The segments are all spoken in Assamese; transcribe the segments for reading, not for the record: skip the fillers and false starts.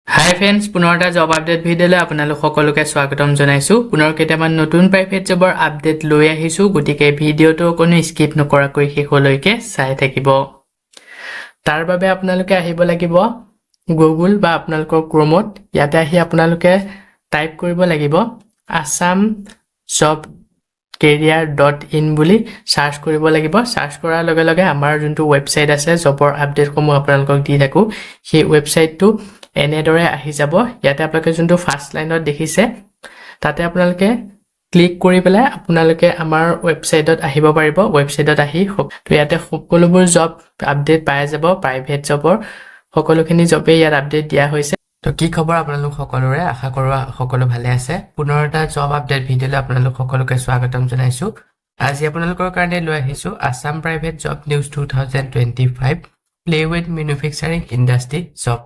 হাই ফ্ৰেণ্ডছ, পুনৰ এটা জব আপডেট ভিডিঅ'লৈ আপোনালোক সকলোকে স্বাগতম জনাইছোঁ। পুনৰ কেইটামান নতুন প্ৰাইভেট জবৰ আপডেট লৈ আহিছোঁ, গতিকে ভিডিঅ'টো কোনো স্কিপ নকৰাকৈ শেষলৈকে চাই থাকিব। তাৰ বাবে আপোনালোকে আহিব লাগিব গুগল বা আপোনালোকৰ ক্ৰমত। ইয়াতে আহি আপোনালোকে টাইপ কৰিব লাগিব আছাম জব career.in বুলি সাৰ্চ কৰিব লাগিব। সাৰ্চ কৰাৰ লগে লগে আমাৰ যোনটো ৱেবছাইট আছে জবৰ আপডেটসমূহ আপোনালোকক দি থাকোঁ, সেই ৱেবছাইটটো এনেদৰে আহি যাব। ইয়াতে আপোনালোকে যোনটো ফাৰ্ষ্ট লাইনত দেখিছে তাতে আপোনালোকে ক্লিক কৰি পেলাই আপোনালোকে আমাৰ ৱেবছাইটত আহিব পাৰিব। ৱেবছাইটত আহি তো ইয়াতে সকলোবোৰ জব আপডেট পাই যাব। প্ৰাইভেট জবৰ সকলোখিনি জবেই ইয়াত আপডেট দিয়া হৈছে। তো কি খবৰ আপোনালোক সকলোৰে, আশা কৰোঁ সকলো ভালে আছে। পুনৰ এটা জব আপডেট ভিডিঅ'লৈ আপোনালোক সকলোকে স্বাগতম জনাইছোঁ। আজি আপোনালোকৰ কাৰণে লৈ আহিছোঁ Assam private job news 2025 plywood manufacturing industry job.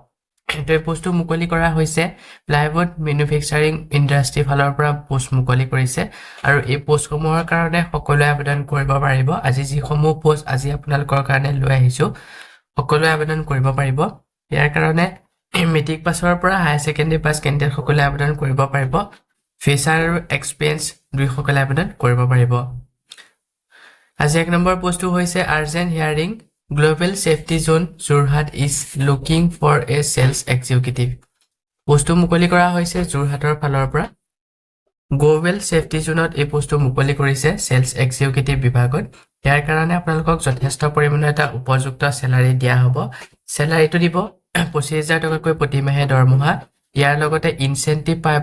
এই পোষ্টটো মুকলি কৰা হৈছে প্লাইউড মেনুফেকচাৰিং ইণ্ডাষ্ট্ৰী ফালৰ পৰা পোষ্ট মুকলি কৰিছে আৰু এই পোষ্টসমূহৰ কাৰণে সকলোৱে আবেদন কৰিব পাৰিব। আজি যিসমূহ পোষ্ট আজি আপোনালোকৰ কাৰণে লৈ আহিছোঁ সকলোৱে আবেদন কৰিব পাৰিব। ইয়াৰ কাৰণে মেট্ৰিক পাছৰ পৰা হায়াৰ ছেকেণ্ডেৰী পাছ কেণ্ডিডেট সকলোৱে আবেদন কৰিব পাৰিব। ফ্ৰেছাৰ আৰু এক্সপিৰিয়েঞ্চ দুয়োসকলে আবেদন কৰিব পাৰিব। আজি 1 নম্বৰ পোষ্টটো হৈছে urgent hiring global safety zone Jorhat is looking for a sales executive. পোষ্টটো মুকলি কৰা হৈছে যোৰহাটৰ ফালৰ পৰা। গ্লোবেল সেফটি জোনত এই পোষ্টটো মুকলি কৰিছে সেলছ এক্সিকিউটিভ বিভাগত। ইয়াৰ কাৰণে আপোনালোকক যথেষ্ট পৰিমাণৰ এটা উপযুক্ত চেলাৰী দিয়া হ'ব। চেলাৰীটো দিব 25,000 টকাকৈ প্ৰতিমাহে দৰমহা। ইয়াৰ লগতে ইনচেন্টিভ পাই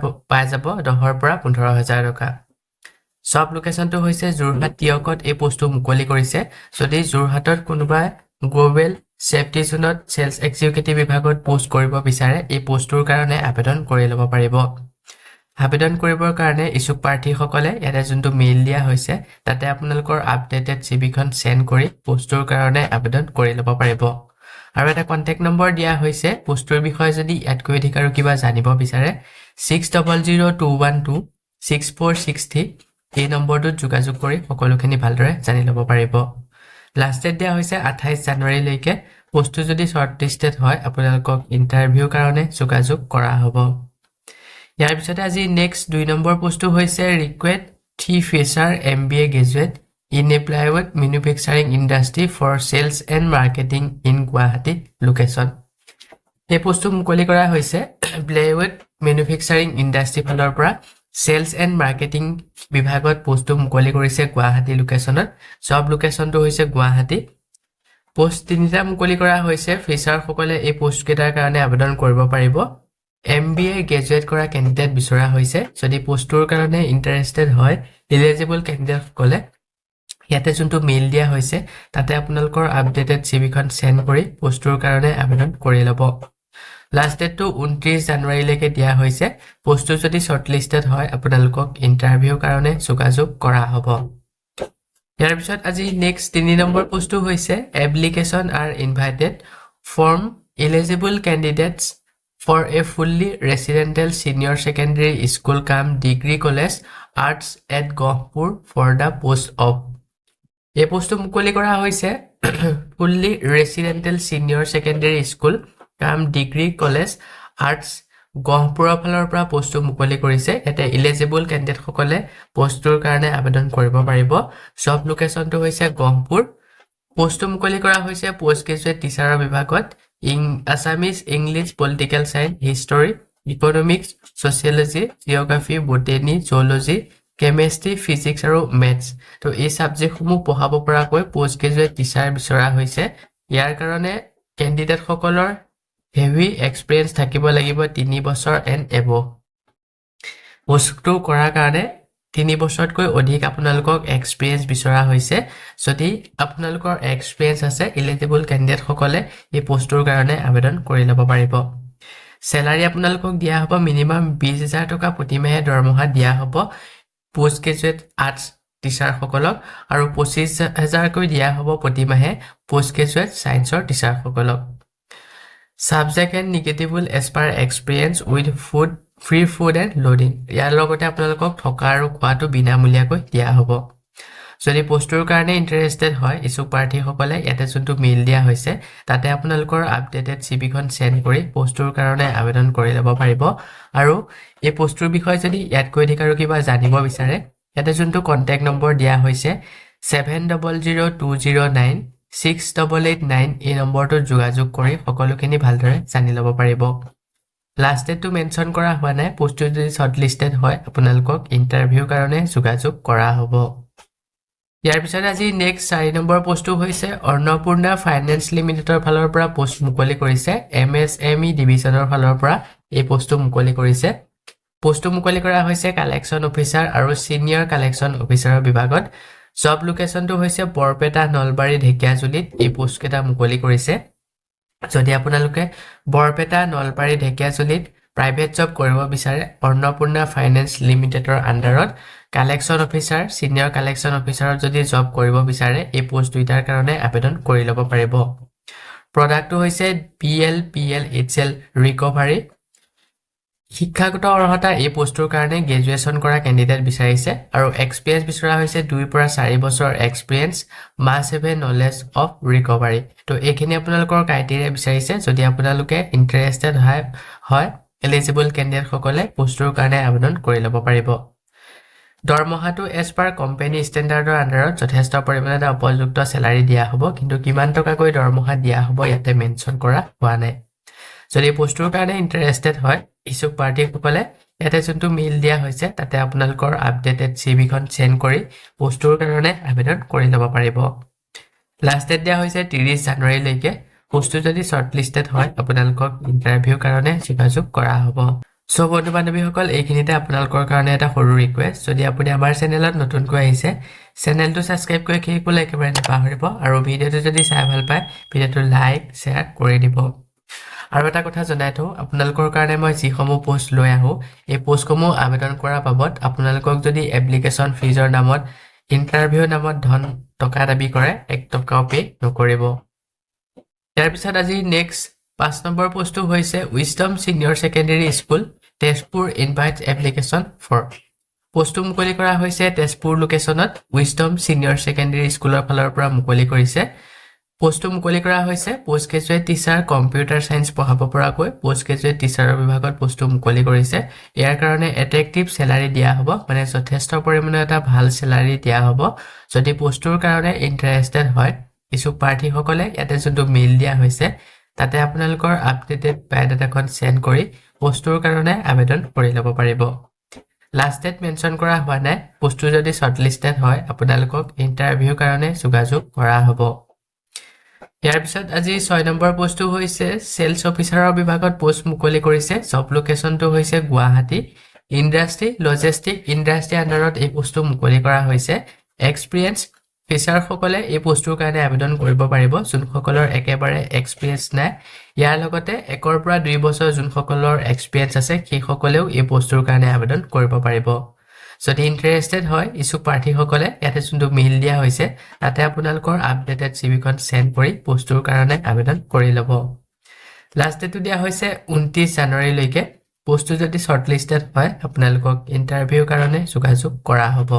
যাব 10,000 পৰা 15,000 টকা। সব লোকেশ্যনটো হৈছে যোৰহাট টিয়কত এই পোষ্টটো মুকলি কৰিছে। যদি যোৰহাটত কোনোবাই গ্লোবেল সেফটি জোনত সেলছ এক্সিকিউটিভ বিভাগত পোষ্ট কৰিব বিচাৰে এই পোষ্টটোৰ কাৰণে আবেদন কৰি ল'ব পাৰিব। আবেদন কৰিবৰ কাৰণে ইচ্ছুক প্ৰাৰ্থীসকলে ইয়াতে যোনটো মেইল দিয়া হৈছে তাতে আপোনালোকৰ আপডেটেড চিভিখন চেণ্ড কৰি পোষ্টটোৰ কাৰণে আবেদন কৰি ল'ব পাৰিব। আৰু এটা কণ্টেক্ট নম্বৰ দিয়া হৈছে। পোষ্টটোৰ বিষয়ে যদি ইয়াতকৈ অধিক আৰু কিবা জানিব বিচাৰে 6002126463 এই নম্বৰটোত যোগাযোগ কৰি সকলোখিনি ভালদৰে জানি ল'ব পাৰিব। লাষ্ট ডেট দিয়া হৈছে 28 জানুৱাৰীলৈকে। পোষ্টটো যদি শ্বৰ্টলিষ্টেড হয় আপোনালোকক ইণ্টাৰভিউৰ কাৰণে যোগাযোগ কৰা হ'ব। ইয়াৰ পিছতে আজি নেক্সট 2 নম্বৰ পোষ্টটো হৈছে required 3 fresher MBA graduate in a plywood manufacturing industry for sales and marketing in Guwahati location. এই পোষ্টটো মুকলি কৰা হৈছে প্লাইউড মেনুফেকচাৰিং ইণ্ডাষ্ট্ৰী ফালৰ পৰা। সেলছ এণ্ড মাৰ্কেটিং বিভাগত পোষ্টটো মুকলি কৰিছে গুৱাহাটী লোকেশ্যনত। সব লোকেশ্যনটো হৈছে গুৱাহাটী। পোষ্ট 3টা মুকলি কৰা হৈছে। ফ্ৰেছাৰসকলে এই পোষ্টকেইটাৰ কাৰণে আবেদন কৰিব পাৰিব। MBA গ্ৰেজুৱেট কৰা কেণ্ডিডেট বিচৰা হৈছে। যদি পোষ্টটোৰ কাৰণে ইণ্টাৰেষ্টেড হয় এলিজিবল কেণ্ডিডেটসকলে ইয়াতে যোনটো মেইল দিয়া হৈছে তাতে আপোনালোকৰ আপডেটেড চিভিখন চেণ্ড কৰি পোষ্টটোৰ কাৰণে আবেদন কৰি ল'ব। লাষ্ট ডেটটো 29 জানুৱাৰীলৈকে দিয়া হৈছে। পোষ্টটো যদি শ্বৰ্টলিষ্টেড হয় আপোনালোকক ইণ্টাৰভিউৰ কাৰণে যোগাযোগ কৰা হ'ব। ইয়াৰ পিছত আজি নেক্সট 3 নম্বৰ পোষ্টটো হৈছে application are invited from eligible candidates for a fully residential senior secondary school cum degree college arts at Gohpur for the post of. এই পোষ্টটো মুকলি কৰা হৈছে fully residential senior secondary school cum degree college arts গহপুৰৰ ফালৰ পৰা পোষ্টটো মুকলি কৰিছে। ইয়াতে এলিজিবল কেণ্ডিডেটসকলে পোষ্টটোৰ কাৰণে আবেদন কৰিব পাৰিব। সব লোকেশ্যনটো হৈছে গহপুৰ। পোষ্টটো মুকলি কৰা হৈছে পোষ্ট গ্ৰেজুৱেট টিচাৰৰ বিভাগত Assamese, English, political science, history, economics, sociology, geography, botany, zoology, chemistry, physics আৰু মেথছ। তো এই ছাবজেক্টসমূহ পঢ়াব পৰাকৈ পোষ্ট গ্ৰেজুৱেট টিচাৰ বিচৰা হৈছে। ইয়াৰ কাৰণে কেণ্ডিডেটসকলৰ হেভি এক্সপিৰিয়েঞ্চ থাকিব লাগিব 3 বছৰ এণ্ড এবভ। পোষ্টটো কৰাৰ কাৰণে 3 বছৰতকৈ অধিক আপোনালোকক এক্সপিৰিয়েঞ্চ বিচৰা হৈছে। যদি আপোনালোকৰ এক্সপিৰিয়েঞ্চ আছে এলিজিবল কেণ্ডিডেটসকলে এই পোষ্টটোৰ কাৰণে আবেদন কৰি ল'ব পাৰিব। চেলাৰী আপোনালোকক দিয়া হ'ব মিনিমাম 20,000 টকা প্ৰতিমাহে দৰমহা দিয়া হ'ব পোষ্ট গ্ৰেজুৱেট আৰ্টছ টিচাৰসকলক আৰু 25,000কৈ দিয়া হ'ব প্ৰতিমাহে পোষ্ট গ্ৰেজুৱেট ছায়েন্সৰ টিচাৰসকলক। Subject and negatable as per experience with food, free food and loading. ইয়াৰ লগতে আপোনালোকক থকা আৰু খোৱাটো বিনামূলীয়াকৈ দিয়া হ'ব। যদি পোষ্টৰ কাৰণে ইন্টাৰেষ্টেড হয় ইছুক প্ৰাৰ্থীসকলে ইয়াতে যোনটো মেইল দিয়া হৈছে তাতে আপোনালোকৰ আপডেটেড সিভিখন সেন্ড কৰি পোষ্টৰ কাৰণে আবেদন কৰি ল'ব পাৰিব আৰু এই পোষ্টৰ বিষয়ে যদি ইয়াতকৈ অধিক আৰু কিবা জানিব বিচাৰে ইয়াতে যোনটো কন্টাক্ট নম্বৰ দিয়া হৈছে 7002096889 এই নম্বৰটো যোগাযোগ কৰি সকলোখিনি ভালদৰে জানি ল'ব পাৰিব লাষ্ট ডেটটো মেনশন কৰা হোৱা নাই পোষ্টটো যদি শৰ্টলিষ্টেড হয় আপোনালোকক ইন্টাৰভিউ কাৰণে যোগাযোগ কৰা হ'ব ইয়াৰ পিছতে আজি নেক্সট 4 নম্বৰ পোষ্টটো হৈছে অৰ্ণপূৰ্ণা ফাইনেন্স লিমিটেডৰ ফালৰ পৰা পোষ্ট মুকলি কৰিছে এমএছএমই ডিভিজনৰ ফালৰ পৰা এই পোষ্টটো মুকলি কৰিছে পোষ্টটো মুকলি কৰা হৈছে কালেকচন অফিচাৰ আৰু সিনিয়ৰ কালেকচন অফিচাৰৰ বিভাগত জব লোকেশনটো হৈছে বৰপেটা নলবাৰী ঢেকিয়াজুলিত এই পোষ্ট কেইটা মুকলি কৰিছে যদি আপোনালোকে বৰপেটা নলবাৰী ঢেকিয়াজুলিত প্ৰাইভেট জব কৰিব বিচাৰে অৰ্ণপূৰ্ণা ফাইনেন্স লিমিটেডৰ আন্ডাৰত কালেকচন অফিচাৰ সিনিয়ৰ কালেকচন অফিচাৰত যদি জব কৰিব বিচাৰে এই পোষ্ট দুইটাৰ কাৰণে আবেদন কৰি ল'ব পাৰিব প্ৰডাক্টটো হৈছে PLPLHL ৰিকভাৰী শিক্ষাগত অৰ্হতা এই পোষ্টৰ কাৰণে গ্ৰেজুৱেচন কৰা কেণ্ডিডেট বিচাৰিছে আৰু এক্সপেৰিয়েন্স বিচৰা হৈছে 2 পৰা 4 বছৰ experience must have a knowledge of recovery তো এইখিনি আপোনালোকৰ ক্ৰাইটেৰিয়া বিচাৰিছে যদি আপোনালোকে ইন্টাৰেষ্টেড হয় এলিজিবল কেণ্ডিডেট সকলে পোষ্টৰ কাৰণে আবেদন কৰি ল'ব পাৰিব দৰমহাটো এজ পাৰ কোম্পানী ষ্টেণ্ডাৰ্ডৰ আন্ডাৰত যথেষ্ট পৰিমাণে উপযুক্ত স্যালাৰি দিয়া হ'ব কিন্তু কিমান টকাকৈ দৰমহা দিয়া হ'ব ইয়াতে মেনশন কৰা হোৱা নাই যদি পোষ্টৰ কাৰণে ইন্টাৰেষ্টেড হয় ইছুক প্ৰাৰ্থীসকলে ইয়াতে যোনটো মেইল দিয়া হৈছে তাতে আপোনালোকৰ আপডেটেড সিভিখন সেন্ড কৰি পোষ্টৰ কাৰণে আবেদন কৰি ল'ব পাৰিব লাষ্ট ডেট দিয়া হৈছে 30 জানুৱাৰীলৈকে পোষ্টটো যদি শৰ্টলিষ্টেড হয় আপোনালোকক ইন্টাৰভিউ কাৰণে যোগাযোগ কৰা হ'ব সো বন্ধু বান্ধৱীসকল এইখিনিতে আপোনালোকৰ কাৰণে এটা সৰু ৰিকুৱেষ্ট যদি আপুনি আমাৰ চেনেলত নতুনকৈ আহিছে চেনেলটো সাবস্ক্ৰাইব কৰি খিকলৈ একেবাৰে নাপাহৰিব আৰু ভিডিঅটো যদি চাই ভাল পায় ভিডিঅটো লাইক শেয়াৰ কৰি দিব আৰু এটা কথা জনাই থওঁ আপোনালোকৰ কাৰণে মই যিসমূহ পোষ্ট লৈ আহো এই পোষ্টসমূহ আবেদন কৰাৰ বাবদ আপোনালোকক যদি এপ্লিকেশন ফিজৰ নামত ইন্টাৰভিউ নামত ধন টকা দাবী কৰে 1 টকাও পে নকৰিব ইয়াৰ পিছত আজি নেক্সট 5 নম্বৰ পোষ্টটো হৈছে wisdom senior secondary school Tezpur invites application for পোষ্টটো মুকলি কৰা হৈছে তেজপুৰ লোকেশনত উইজডম সিনিয়ৰ সেকেন্ডাৰী স্কুলৰ ফালৰ পৰা মুকলি কৰিছে পোষ্টটো মুকলি কৰা হৈছে post graduate teacher computer science পঢ়াব পৰাকৈ পোষ্ট গ্ৰেজুৱেট টিচাৰৰ বিভাগত পোষ্টটো মুকলি কৰিছে ইয়াৰ কাৰণে এট্ৰেক্টিভ স্যালাৰি দিয়া হ'ব মানে যথেষ্ট পৰিমাণে এটা ভাল স্যালাৰি দিয়া হ'ব যদি পোষ্টৰ কাৰণে ইন্টাৰেষ্টেড হয় ইছুক প্ৰাৰ্থীসকলে ইয়াতে যোনটো মেইল দিয়া হৈছে তাতে আপোনালোকৰ আপডেটেড বায়োডাটাখন সেন্ড কৰি পোষ্টৰ কাৰণে আবেদন কৰি ল'ব পাৰিব লাষ্ট ডেট মেনশন কৰা হোৱা নাই পোষ্টটো যদি শৰ্টলিষ্টেড হয় আপোনালোকক ইন্টাৰভিউ কাৰণে যোগাযোগ কৰা হ'ব ইয়াৰ পিছত আজি 6 নম্বৰ পোষ্টটো হৈছে সেলস অফিচাৰৰ বিভাগত পোষ্ট মুকলি কৰিছে জব লোকেশনটো হৈছে গুৱাহাটী ইন্ডাষ্ট্ৰি লজিষ্টিক ইন্ডাষ্ট্ৰি আন্ডাৰত এই পোষ্টটো মুকলি কৰা হৈছে এক্সপেৰিয়েন্স ফিচাৰ সকলে এই পোষ্টৰ কাৰণে আবেদন কৰিব পাৰিব যোনসকলৰ একেবাৰে এক্সপেৰিয়েন্স নাই ইয়াৰ লগতে 1 পৰা 2 বছৰ যোনসকলৰ এক্সপেৰিয়েন্স আছে সেই সকলেও এই পোষ্টৰ কাৰণে আবেদন কৰিব পাৰিব যদি ইন্টাৰেষ্টেড হয় ইছুক প্ৰাৰ্থীসকলে ইয়াতে যোনটো মেইল দিয়া হৈছে তাতে আপোনালোকৰ আপডেটেড সিভিখন সেন্ড কৰি পোষ্টৰ কাৰণে আবেদন কৰি ল'ব লাষ্ট ডেটটো দিয়া হৈছে 29 জানুৱাৰীলৈকে পোষ্টটো যদি শৰ্টলিষ্টেড হয় আপোনালোকক ইন্টাৰভিউ কাৰণে যোগাযোগ কৰা হ'ব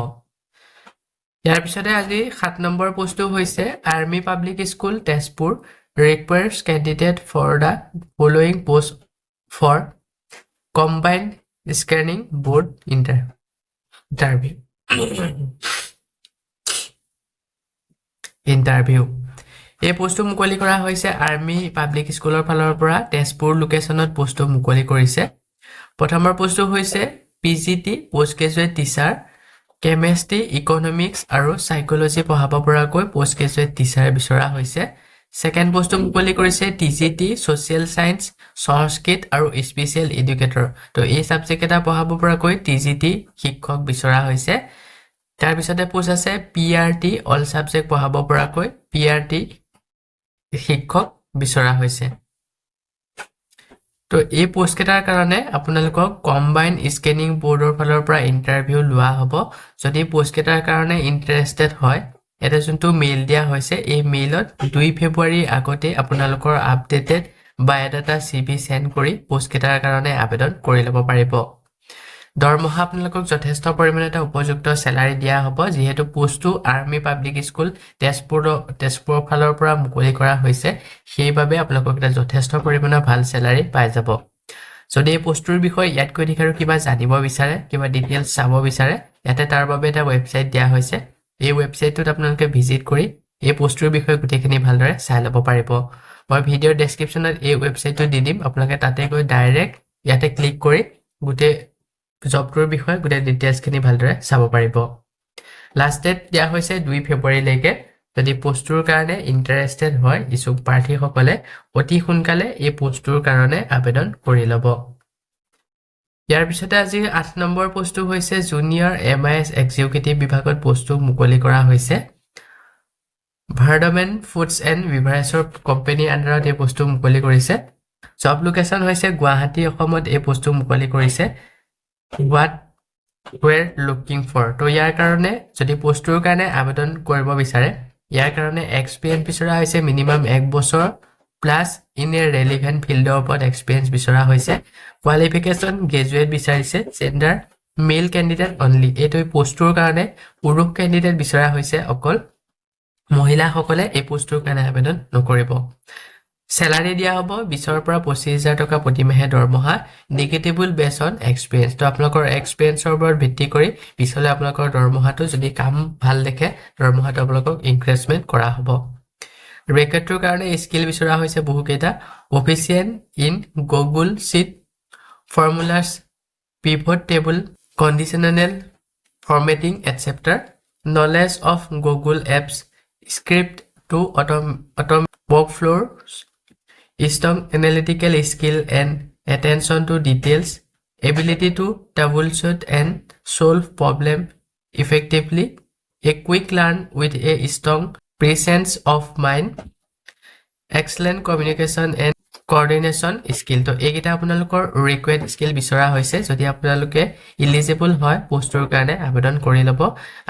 ইয়াৰ পিছতে আজি 7 নম্বৰ পোষ্টটো হৈছে army public school Tezpur requires candidate for the following post for combined scanning board interview এই পোষ্টটো মুকলি কৰা হৈছে আৰ্মি পাব্লিক স্কুলৰ ফালৰ পৰা তেজপুৰ লোকেশনত পোষ্টটো মুকলি কৰিছে প্ৰথমৰ পোষ্টটো হৈছে PGT post graduate teacher chemistry economics আৰু সাইকোলজি পঢ়াব পৰাকৈ পোষ্ট গ্ৰেজুৱেট টিচাৰ বিচৰা হৈছে সেকেন্ড পোষ্টটো মুকলি কৰিছে TGT সোশ্যাল সায়েন্স সংস্কৃত আৰু স্পেশাল এডুকেটৰ তো এই সাবজেক্ট এটা পঢ়াব পৰাকৈ TGT শিক্ষক বিচৰা হৈছে তাৰ পিছতে পোষ্ট আছে PRT অল সাবজেক্ট পঢ়াব পৰাকৈ PRT শিক্ষক বিচৰা হৈছে তো এই পোষ্ট কেটাৰ কাৰণে আপোনালোকক কম্বাইন স্কেনিং বোৰ্ডৰ ফালৰ পৰা ইন্টাৰভিউ লোৱা হ'ব যদি পোষ্ট কেটাৰ কাৰণে ইন্টাৰেষ্টেড হয় এটা যোনটো মেইল দিয়া হৈছে এই মেইলত 2 ফেব্ৰুৱাৰী আগতে আপোনালোকৰ আপডেটেড বায়োডাটা CV সেন্ড কৰি পোষ্ট কেটাৰ কাৰণে আবেদন কৰি ল'ব পাৰিব দৰমহা আপোনালোকক যথেষ্ট পৰিমাণে এটা উপযুক্ত চেলাৰী দিয়া হ'ব যিহেতু পোষ্টটো আৰ্মি পাব্লিক স্কুল তেজপুৰৰ ফালৰ পৰা মুকলি কৰা হৈছে সেইবাবে আপোনালোকক এটা যথেষ্ট পৰিমাণৰ ভাল চেলাৰী পাই যাব যদি এই পোষ্টটোৰ বিষয়ে ইয়াতকৈ অধিক আৰু কিবা জানিব বিচাৰে কিবা ডিটেইলছ চাব বিচাৰে ইয়াতে তাৰ বাবে এটা ৱেবছাইট দিয়া হৈছে এই ৱেবছাইটটোত আপোনালোকে ভিজিট কৰি এই পোষ্টটোৰ বিষয়ে গোটেইখিনি ভালদৰে চাই ল'ব পাৰিব মই ভিডিঅ'ৰ ডেছক্ৰিপশ্যনত এই ৱেবছাইটটো দি দিম আপোনালোকে তাতে গৈ ডাইৰেক্ট ইয়াতে ক্লিক কৰি গোটেই জবটোৰ বিষয়ে গোটেই ডিটেইলছখিনি ভালদৰে চাব পাৰিব লাষ্ট ডেট দিয়া হৈছে 2 ফেব্ৰুৱাৰীলৈকে যদি পোষ্টটোৰ কাৰণে ইণ্টাৰেষ্টেড হয় ইচ্ছুক প্ৰাৰ্থীসকলে অতি সোনকালে এই পোষ্টটোৰ কাৰণে আবেদন কৰি ল'ব ইয়াৰ পিছতে আজি 8 নম্বৰ পোষ্টটো হৈছে জুনিয়ৰ MIS এক্সিকিউটিভ বিভাগত পোষ্টটো মুকলি কৰা হৈছে ভাৰ্ডমেন ফুডছ এণ্ড বিভাৰেজৰ কোম্পানীৰ আণ্ডাৰত এই পোষ্টটো মুকলি কৰিছে জব লোকেশ্যন হৈছে গুৱাহাটী অসমত এই পোষ্টটো মুকলি কৰিছে what we're looking for তো ইয়াৰ কাৰণে যদি পোষ্টটোৰ কাৰণে আবেদন কৰিব বিচাৰে ইয়াৰ কাৰণে এক্সপেৰিয়েন্স বিচৰা হৈছে মিনিমাম 1 বছৰ প্লাস ইন এ ৰেলেভেন্ট ফিল্ডৰ ওপৰত এক্সপেৰিয়েন্স বিচৰা হৈছে কোৱালিফিকেশ্যন গ্ৰেজুৱেট বিচাৰিছে জেন্ডাৰ মেল কেণ্ডিডেট অনলি এইটো পোষ্টটোৰ কাৰণে পুৰুষ কেণ্ডিডেট বিচৰা হৈছে অকল মহিলাসকলে এই পোষ্টটোৰ কাৰণে আবেদন নকৰিব Salary দিয়া হ'ব 20 পৰা 25000 টকা প্ৰতি মাহে দৰমহা নেগেটিভল বেছ অন এক্সপেৰিয়েন্স তো আপোনালোকৰ এক্সপেৰিয়েন্সৰ ওপৰত ভিত্তি কৰি পিছলৈ আপোনালোকৰ দৰমহাটো যদি কাম ভাল দেখে দৰমহাটো আপোনালোকক ইনক্ৰিজমেন্ট কৰা হ'ব ৰেকৰ্ডৰ কাৰণে স্কিল বিচৰা হৈছে বহুকেইটা official in Google sheet formulas pivot table conditional formatting etcetera knowledge of Google apps script to automate workflows strong analytical skill and attention to details ability to troubleshoot and solve problem effectively a quick learn with a strong presence of mind excellent communication and coordination skill তো এইকেইটা আপোনালোকৰ ৰিকুৱেড স্কিল বিচৰা হৈছে যদি আপোনালোকে এলিজিবল হয় পোষ্টৰ কাৰণে আবেদন কৰি ল'ব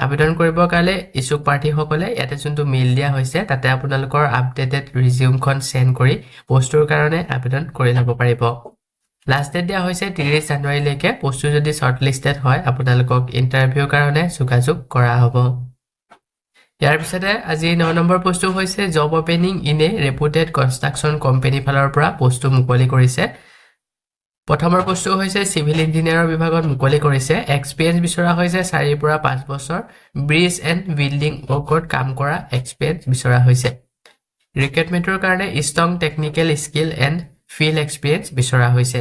আবেদন কৰিব কালে ইচ্ছুক প্ৰাৰ্থীসকলে ইয়াতে যোনটো মেইল দিয়া হৈছে তাতে আপোনালোকৰ আপডেটেড ৰিজিউমখন সেন্ড কৰি পোষ্টৰ কাৰণে আবেদন কৰি ল'ব পাৰিব লাষ্ট ডেট দিয়া হৈছে 30 জানুৱাৰীলৈকে পোষ্টটো যদি শৰ্টলিষ্টেড হয় আপোনালোকক ইন্টাৰভিউৰ কাৰণে যোগাযোগ কৰা হ'ব ইয়াৰ পিছতে আজি 9 নম্বৰ পোষ্টটো হৈছে job opening in a reputed construction company ফালৰ পৰা পোষ্টটো মুকলি কৰিছে প্ৰথমৰ পোষ্টটো হৈছে সিভিল ইঞ্জিনিয়াৰৰ বিভাগত মুকলি কৰিছে এক্সপেৰিয়েন্স বিচৰা হৈছে 4 পৰা 5 বছৰ ব্ৰিজ এণ্ড বিল্ডিং ৱৰ্কত কাম কৰা এক্সপেৰিয়েন্স বিচৰা হৈছে ৰিক্ৰুটমেন্টৰ কাৰণে strong technical skill and field experience বিচৰা হৈছে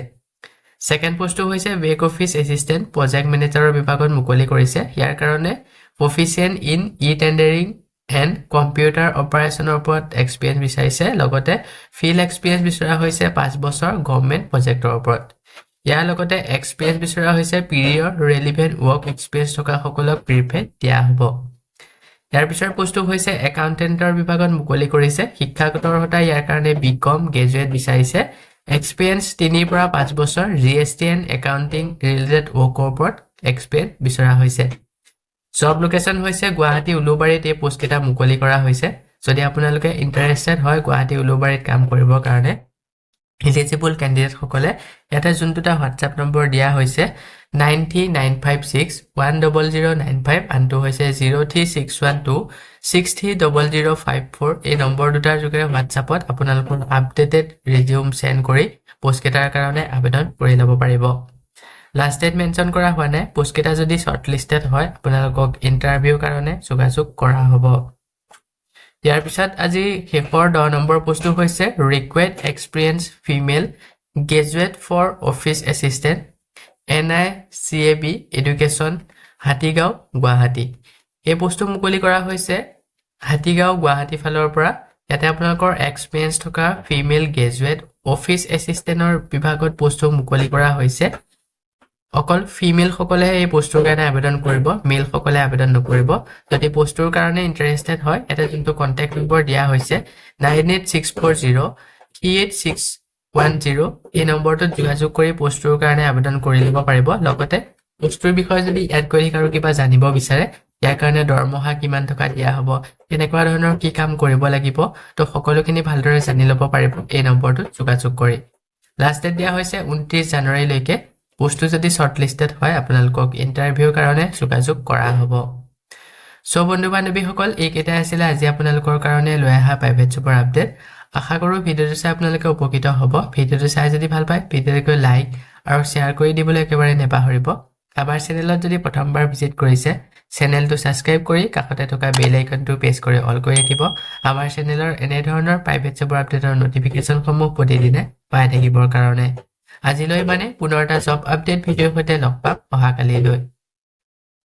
সেকেন্ড পোষ্টটো হৈছে বেক অফিস এসিস্ট্যান্ট প্ৰজেক্ট মেনেজাৰৰ বিভাগত মুকলি কৰিছে ইয়াৰ কাৰণে proficient in e-tendering and computer operation ওপৰত এক্সপেৰিয়েন্স বিচাৰিছে লগতে ফিল্ড এক্সপেৰিয়েন্স বিচৰা হৈছে 5 বছৰ গভৰ্ণমেণ্ট প্ৰজেক্টৰ ওপৰত ইয়াৰ লগতে এক্সপেৰিয়েন্স বিচৰা হৈছে পিৰিয়ড ৰেলেভেন্ট ৱৰ্ক এক্সপেৰিয়েন্স থকা সকলক প্ৰিফাৰেন্স দিয়া হ'ব ইয়াৰ পিছৰ পোষ্টটো হৈছে একাউন্টেন্টৰ বিভাগত মুকলি কৰিছে শিক্ষাগত অৰ্হতা ইয়াৰ কাৰণে বিকম গ্ৰেজুৱেট বিচাৰিছে এক্সপেৰিয়েন্স 3 পৰা 5 বছৰ জিএসটি এণ্ড একাউন্টিং ৰিলেটেড ৱৰ্কৰ ওপৰত এক্সপেৰিয়েন্স বিচৰা হৈছে জব লোকেশ্যন হৈছে গুৱাহাটী উলুবাৰীত এই পোষ্ট এটা মুকলি কৰা হৈছে যদি আপোনালোকে ইন্টাৰেষ্টেড হয় গুৱাহাটী উলুবাৰীত কাম কৰিবৰ কাৰণে এলিজিবল ক্যান্ডিডেট সকলে এটা যোনটা WhatsApp নম্বৰ দিয়া হৈছে 90956100095 আনটো হৈছে 03612630054 এই নম্বৰ দুটাৰ যোগেৰে WhatsAppত আপোনালোকৰ আপডেটেড ৰিজিউম সেন্ড কৰি পোষ্ট কেটাৰ কাৰণে আবেদন কৰি ল'ব পাৰিব লাষ্ট ডেট মেনশন কৰা হোৱা নাই পোষ্ট কেটা যদি শৰ্টলিষ্টেড হয় আপোনালোকক ইন্টাৰভিউ কাৰণে যোগাযোগ কৰা হ'ব ইয়াৰ পিছত আজি শেষৰ 10 নম্বৰ পোষ্টটো হৈছে required experience female graduate for office assistant NICAB education Hatigaon Guwahati এই পোষ্টটো মুকলি কৰা হৈছে হাতীগাঁও গুৱাহাটী ফালৰ পৰা ইয়াতে আপোনালোকৰ এক্সপেৰিয়েন্স থকা ফিমেল গ্ৰেজুৱেট অফিস এসিস্ট্যান্টৰ বিভাগত পোষ্টটো মুকলি কৰা হৈছে অকল ফিমেল সকলে এই পোষ্টৰ কাৰণে আবেদন কৰিব মেল সকলে আবেদন নকৰিব যদি পোষ্টৰ কাৰণে ইন্টাৰেষ্টেড হয় এটা যোনটো কন্টাক্ট নম্বৰ দিয়া হৈছে 9864038610 এই নম্বৰটোত যোগাযোগ কৰি পোষ্টৰ কাৰণে আবেদন কৰি ল'ব পাৰিব লগতে পোষ্টৰ বিষয়ে যদি এড কৰি আৰু কিবা জানিব বিচাৰে ইয়াৰ কাৰণে দৰমহা কিমান টকা দিয়া হ'ব কেনেকুৱা ধৰণৰ কি কাম কৰিব লাগিব তো সকলোখিনি ভালদৰে জানি ল'ব পাৰিব এই নম্বৰটোত যোগাযোগ কৰি লাষ্ট ডেট দিয়া হৈছে 29 জানুৱাৰীলৈকে পোষ্টটো যদি শ্বৰ্টলিষ্টেড হয় আপোনালোকক ইণ্টাৰভিউৰ কাৰণে যোগাযোগ কৰা হ'ব সো বন্ধু বান্ধৱীসকল এইকেইটাই আছিলে আজি আপোনালোকৰ কাৰণে লৈ অহা প্ৰাইভেট জবৰ আপডেট আশা কৰোঁ ভিডিঅ'টো চাই আপোনালোকে উপকৃত হ'ব ভিডিঅ'টো চাই যদি ভাল পায় ভিডিঅ'টো লাইক আৰু শ্বেয়াৰ কৰি দিবলৈ একেবাৰে নেপাহৰিব আমাৰ চেনেলত যদি প্ৰথমবাৰ ভিজিট কৰিছে চেনেলটো সাবস্ক্ৰাইব কৰি কাষতে থকা বেল আইকনটো প্ৰেছ কৰি অল কৰি ৰাখিব আমাৰ চেনেলৰ এনে ধৰণৰ প্ৰাইভেট জবৰ আপডেটৰ নটিফিকেশনসমূহ প্ৰতিদিনে পাই থাকিবৰ কাৰণে আজিলৈ মানে পুনৰ এটা জব আপডেট ভিডিঅ'ৰ সৈতে লগ পাম অহাকালিলৈ